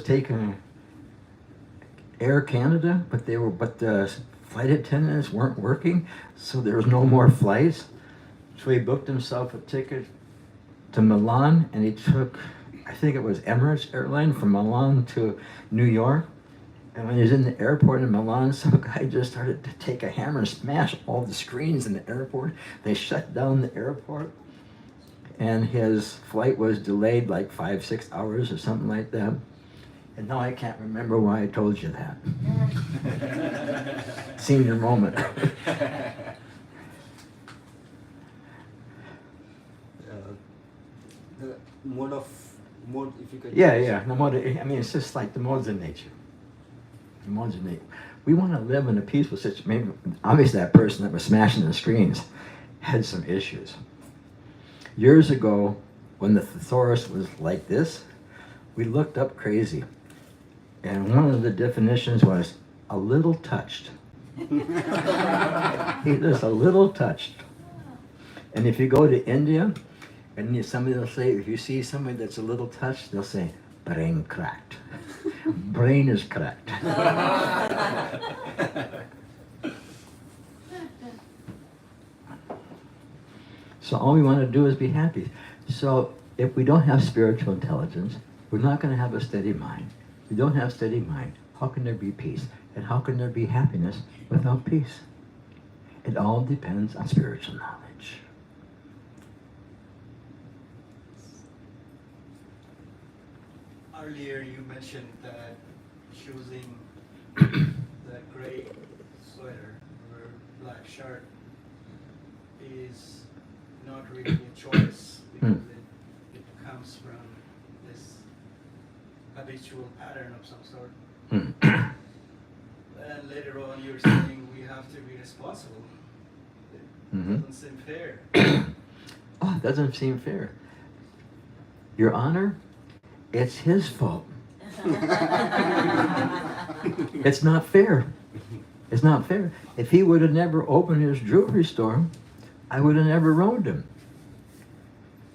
taking Air Canada, but the flight attendants weren't working, so there was no more flights. So he booked himself a ticket to Milan, and he took, I think it was Emirates airline from Milan to New York. And when he was in the airport in Milan, some guy just started to take a hammer and smash all the screens in the airport. They shut down the airport, and his flight was delayed like 5-6 hours or something like that. And now I can't remember why I told you that. Senior moment. The mode, if you could... Yeah. The mode, it's just like the modes of nature. The modes of nature. We want to live in a peaceful situation. Maybe, obviously, that person that was smashing the screens had some issues. Years ago, when the thesaurus was like this, we looked up crazy. And one of the definitions was a little touched. He's just a little touched. And if you go to India, and somebody will say, if you see somebody that's a little touched, they'll say, brain cracked. Brain is cracked. So all we want to do is be happy. So if we don't have spiritual intelligence, we're not going to have a steady mind. If we don't have steady mind, how can there be peace? And how can there be happiness without peace? It all depends on spiritual knowledge. Earlier you mentioned that choosing the gray sweater or black shirt is not really a choice because it comes from this habitual pattern of some sort. And later on you're saying we have to be responsible. It doesn't seem fair. Oh, it doesn't seem fair. Your Honor, it's his fault. It's not fair. It's not fair. If he would have never opened his jewelry store, I would have never wronged him.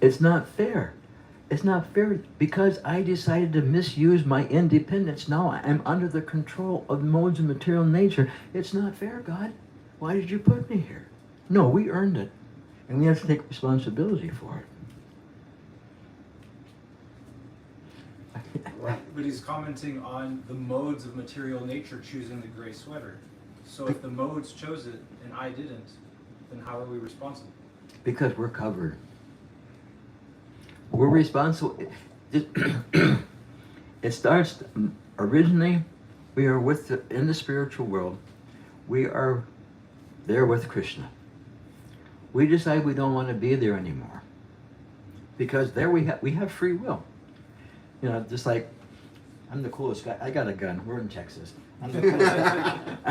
It's not fair. It's not fair because I decided to misuse my independence. Now I'm under the control of modes of material nature. It's not fair, God. Why did you put me here? No, we earned it. And we have to take responsibility for it. But he's commenting on the modes of material nature choosing the gray sweater. So if the modes chose it and I didn't, then how are we responsible? Because we're covered. We're responsible. It starts, originally, we are in the spiritual world. We are there with Krishna. We decide we don't want to be there anymore. Because there we have free will. You know, just like, I'm the coolest guy. I got a gun. We're in Texas. I'm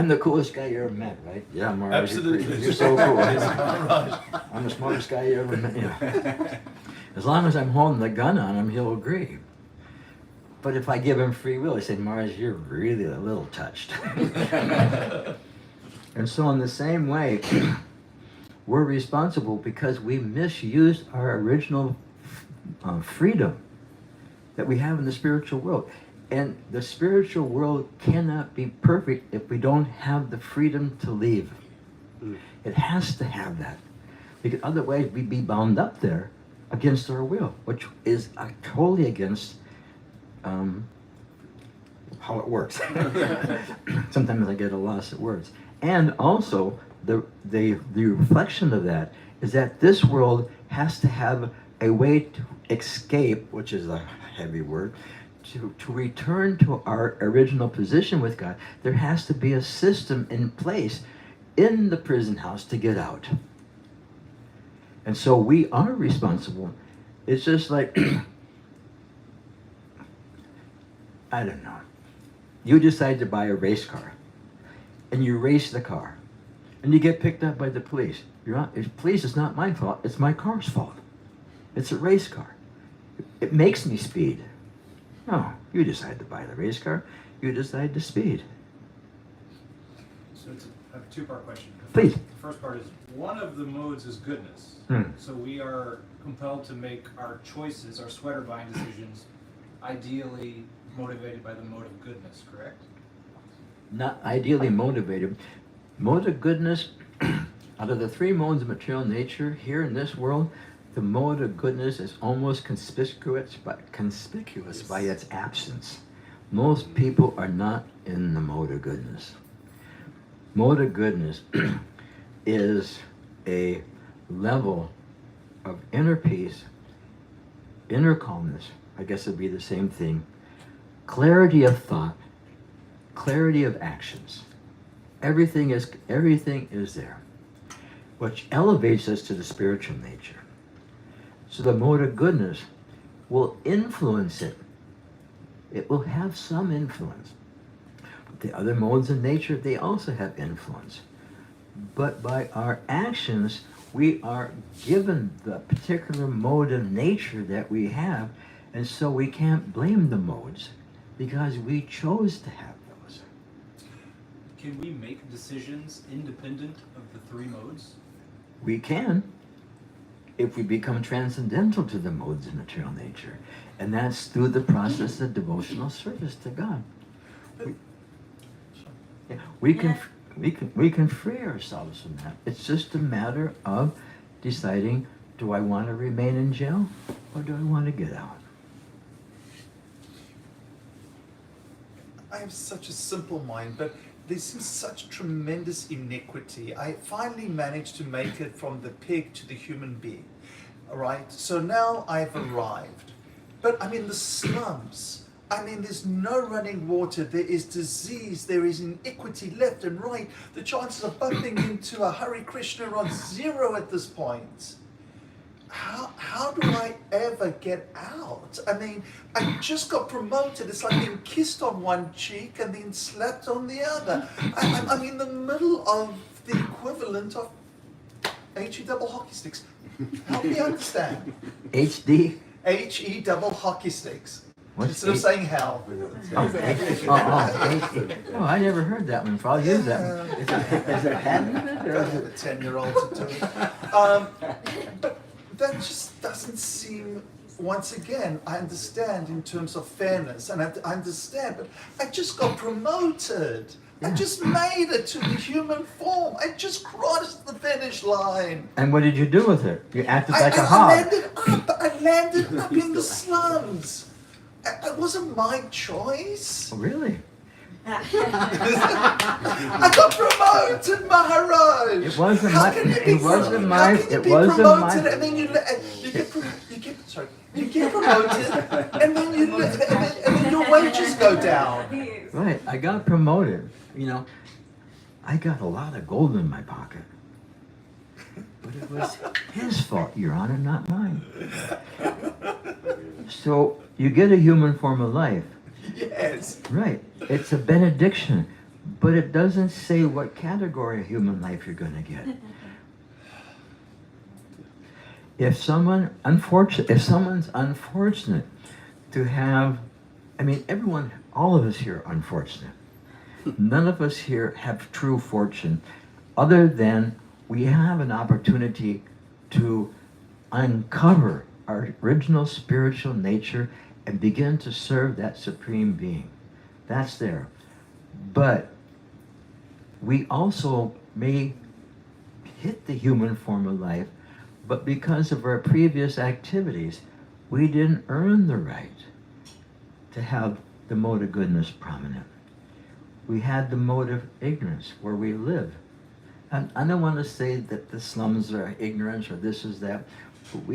the coolest guy you ever met, right? Yeah, Mara. Absolutely. You're so cool. Right. I'm the smartest guy you ever met. Yeah. As long as I'm holding the gun on him, he'll agree. But if I give him free will, I say, Mars, you're really a little touched. And so in the same way, we're responsible because we misused our original freedom that we have in the spiritual world. And the spiritual world cannot be perfect if we don't have the freedom to leave. It has to have that. Because otherwise we'd be bound up there against our will, which is totally against how it works. Sometimes I get a loss at words. And also, the reflection of that is that this world has to have a way to escape, which is a heavy word, to return to our original position with God. There has to be a system in place in the prison house to get out. And so we are responsible. It's just like, I don't know. You decide to buy a race car, and you race the car, and you get picked up by the police. Police, it's not my fault, it's my car's fault. It's a race car. It makes me speed. No, you decide to buy the race car, you decide to speed. So it's a two-part question. Please. The first part is, one of the modes is goodness. So we are compelled to make our choices, our sweater buying decisions, ideally motivated by the mode of goodness, correct? Not ideally motivated. Mode of goodness, out of the three modes of material nature here in this world, the mode of goodness is almost conspicuous by its absence. Most people are not in the mode of goodness. Mode of goodness is a level of inner peace, inner calmness, I guess it'd be the same thing, clarity of thought, clarity of actions. Everything is there, which elevates us to the spiritual nature. So the mode of goodness will influence it. It will have some influence. But the other modes of nature, they also have influence. But by our actions, we are given the particular mode of nature that we have, and so we can't blame the modes because we chose to have those. Can we make decisions independent of the three modes? We can, if we become transcendental to the modes of material nature. And that's through the process of devotional service to God. We can free ourselves from that. It's just a matter of deciding, do I want to remain in jail or do I want to get out? I have such a simple mind, but there's such tremendous iniquity. I finally managed to make it from the pig to the human being. All right, so now I've arrived. But I'm in the slums. I mean, there's no running water. There is disease. There is iniquity left and right. The chances of bumping into a Hare Krishna are on zero at this point. How do I ever get out? I mean, I just got promoted. It's like being kissed on one cheek and then slapped on the other. I'm in the middle of the equivalent of HE double hockey sticks. Help me understand. HD? HE double hockey sticks. What's Instead of saying hell. Oh, I never heard that one. I'll use that one. Is it patented or is A it? 10-year-old to do it. But that just doesn't seem, once again, I understand in terms of fairness, and I understand, but I just got promoted. I just made it to the human form. I just crossed the finish line. And what did you do with it? You acted like a hog. I landed up in the slums. It wasn't my choice. Oh, really? I got promoted, Maharaj. It wasn't How my. can you be It wasn't my. How can you It be wasn't promoted my. and then you get promoted and then and then your wages go down. Right, I got promoted. You know, I got a lot of gold in my pocket. But it was his fault, Your Honor, not mine. So you get a human form of life. Yes. Right. It's a benediction, but it doesn't say what category of human life you're going to get. If someone's unfortunate to have, I mean, all of us here are unfortunate. None of us here have true fortune, other than we have an opportunity to uncover our original spiritual nature and begin to serve that supreme being. That's there. But we also may hit the human form of life, but because of our previous activities, we didn't earn the right to have the mode of goodness prominent. We had the mode of ignorance where we live. And I don't want to say that the slums are ignorance or this is that. What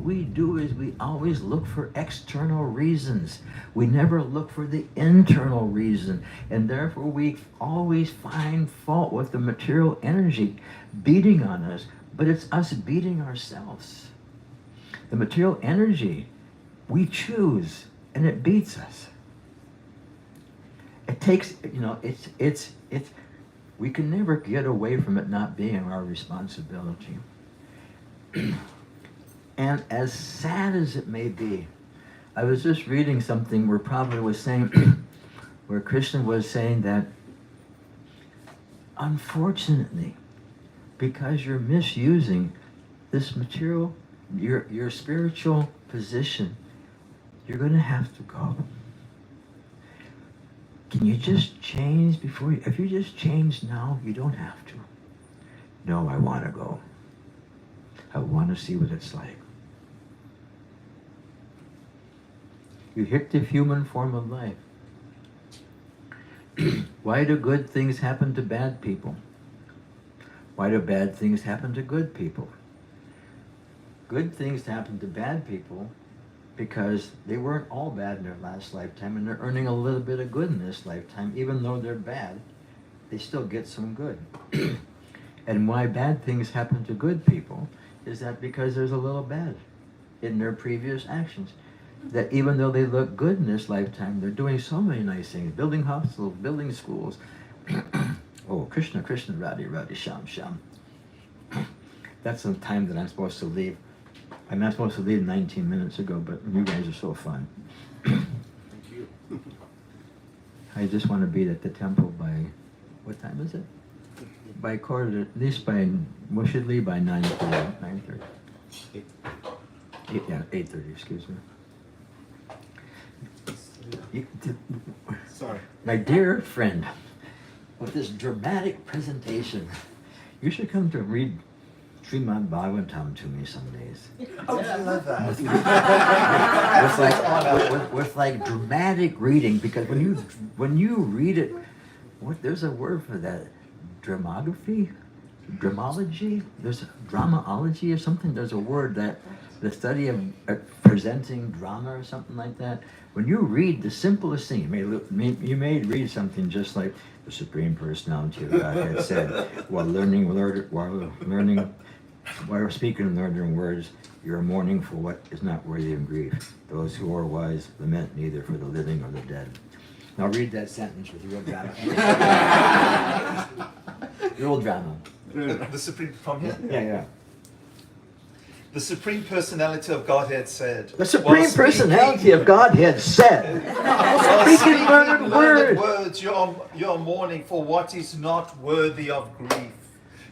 we do is we always look for external reasons. We never look for the internal reason. And therefore we always find fault with the material energy beating on us, but it's us beating ourselves. The material energy, we choose, and it beats us. It takes, we can never get away from it not being our responsibility. And as sad as it may be, I was just reading something where Prabhupada was saying, where Krishna was saying that, unfortunately, because you're misusing this material, your spiritual position, you're going to have to go. Can you just change if you just change now, you don't have to. No, I want to go. I want to see what it's like. You hit the human form of life. Why do good things happen to bad people? Why do bad things happen to good people? Good things happen to bad people because they weren't all bad in their last lifetime, and they're earning a little bit of good in this lifetime. Even though they're bad, they still get some good. And why bad things happen to good people is that because there's a little bad in their previous actions. That even though they look good in this lifetime, they're doing so many nice things, building hospitals, building schools. Oh, Krishna, Krishna, Radhe, Radhe, Sham, Sham. That's the time that I'm supposed to leave. I'm not supposed to leave 19 minutes ago, but you guys are so fun. Thank you. I just want to be at the temple by, what time is it? By quarter, at least by, we should leave by 9:30. 9:30. Yeah, 8:30, excuse me. Sorry. My dear friend, with this dramatic presentation, you should come to read Srimad Bhagavatam to me some days. Oh, I love that. with like dramatic reading, because when you read it, there's a word for that, dramography, dramology. There's dramaology or something. There's a word that the study of presenting drama or something like that. When you read the simplest thing, you may read something just like the Supreme Personality of Godhead said, while speaking and learning words, you are mourning for what is not worthy of grief. Those who are wise lament neither for the living or the dead. Now read that sentence with real drama. Real drama. The Supreme, from here? Yeah. The Supreme Personality of Godhead said. The Supreme Personality of Godhead said. Speaking learned words. You are mourning for what is not worthy of grief.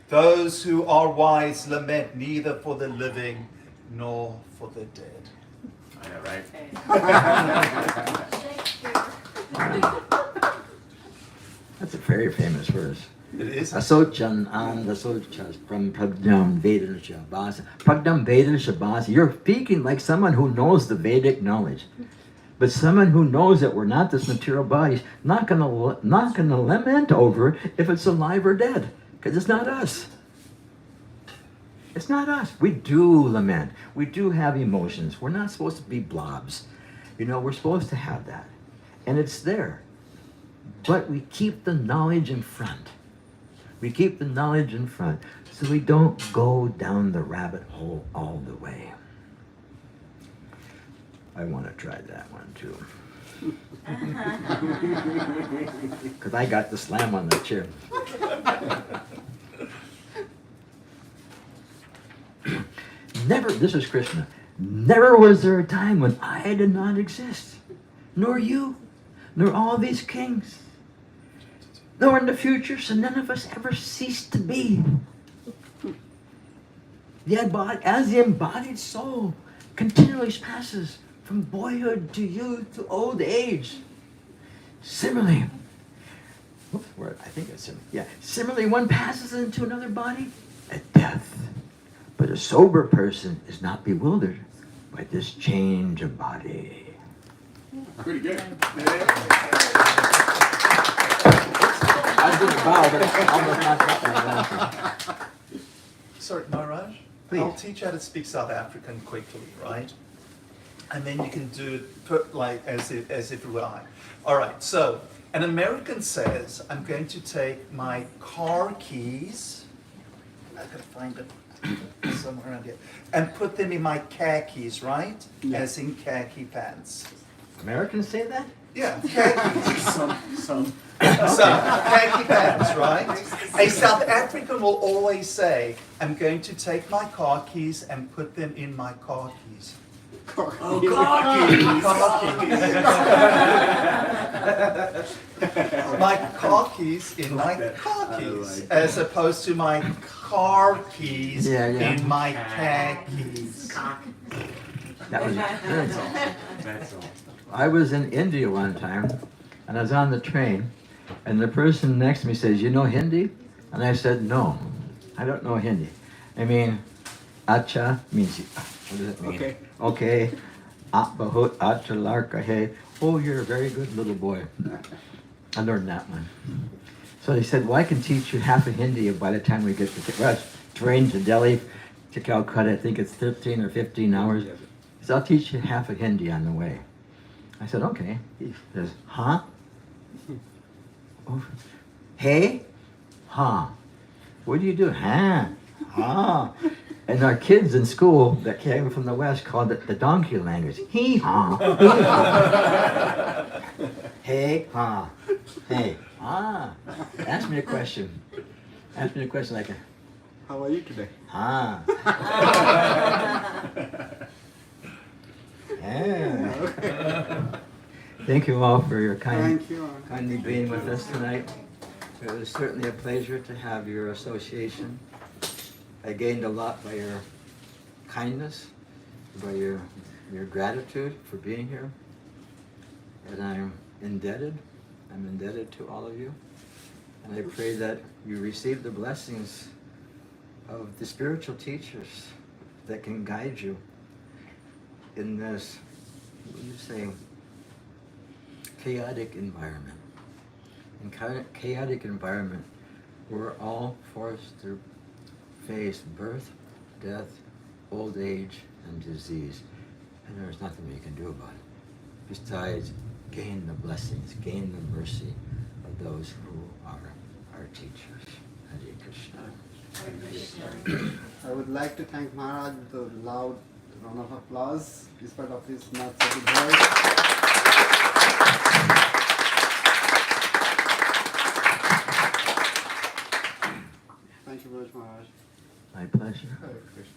Those who are wise lament neither for the living nor for the dead. I know, right? That's a very famous verse. It is. Asochan and Asochas from Pragdam Veda Shabasa. Pragdam Veda Shabasa. You're speaking like someone who knows the Vedic knowledge. But someone who knows that we're not this material bodies, not gonna lament over it if it's alive or dead. Because it's not us. It's not us. We do lament. We do have emotions. We're not supposed to be blobs. We're supposed to have that. And it's there. But we keep the knowledge in front. We keep the knowledge in front so we don't go down the rabbit hole all the way. I want to try that one too. Because I got the slam on the chair. Never, this is Krishna, never was there a time when I did not exist, nor you, nor all these kings, nor in the future, so none of us ever cease to be. As the embodied soul continually passes from boyhood to youth to old age. Similarly, similarly, one passes into another body at death. But a sober person is not bewildered by this change of body. Pretty good. I was going to bow, but it's almost not happening. Sorry, Maharaj? Please. I'll teach you how to speak South African quickly, right? And then you can do it as if it were I. All right, so an American says, I'm going to take my car keys, I've got to find it somewhere around here, and put them in my khakis, right? Yeah. As in khaki pants. Americans say that? Yeah, khakis. Some. So, khaki pants, right? A South African will always say, I'm going to take my car keys and put them in my car keys. Oh, My car keys in my car keys, as opposed to my car keys in my khakis. That was That's all. I was in India one time, and I was on the train, and the person next to me says, "You know Hindi?" And I said, "No, I don't know Hindi." I mean, acha means, what does it mean? Okay. Okay. Bahut acha larka hai. Oh, you're a very good little boy. I learned that one. So he said, well, I can teach you half of Hindi by the time we get to train to Delhi, to Calcutta. I think it's 13 or 15 hours. He said, I'll teach you half of Hindi on the way. I said, okay. He says, huh? Oh, hey? Huh? What do you do? Huh? Huh? And our kids in school that came from the West called it the donkey language. Hee-haw. Hey, ha. Hey, ah. Ask me a question. Ask me a question like, how are you today? ah. Yeah. Thank you all for your Thank you. kindly being with us tonight. It was certainly a pleasure to have your association. I gained a lot by your kindness, by your gratitude for being here. And I'm indebted to all of you. And I pray that you receive the blessings of the spiritual teachers that can guide you in this, what do you say, chaotic environment. In chaotic environment, we're all forced to face birth, death, old age, and disease. And there's nothing we can do about it. Besides, gain the blessings, gain the mercy of those who are our teachers. Hare Krishna. I would like to thank Maharaj with a loud round of applause, despite of his not so good voice. Thank you very much, Maharaj. My pleasure. Hare Krishna.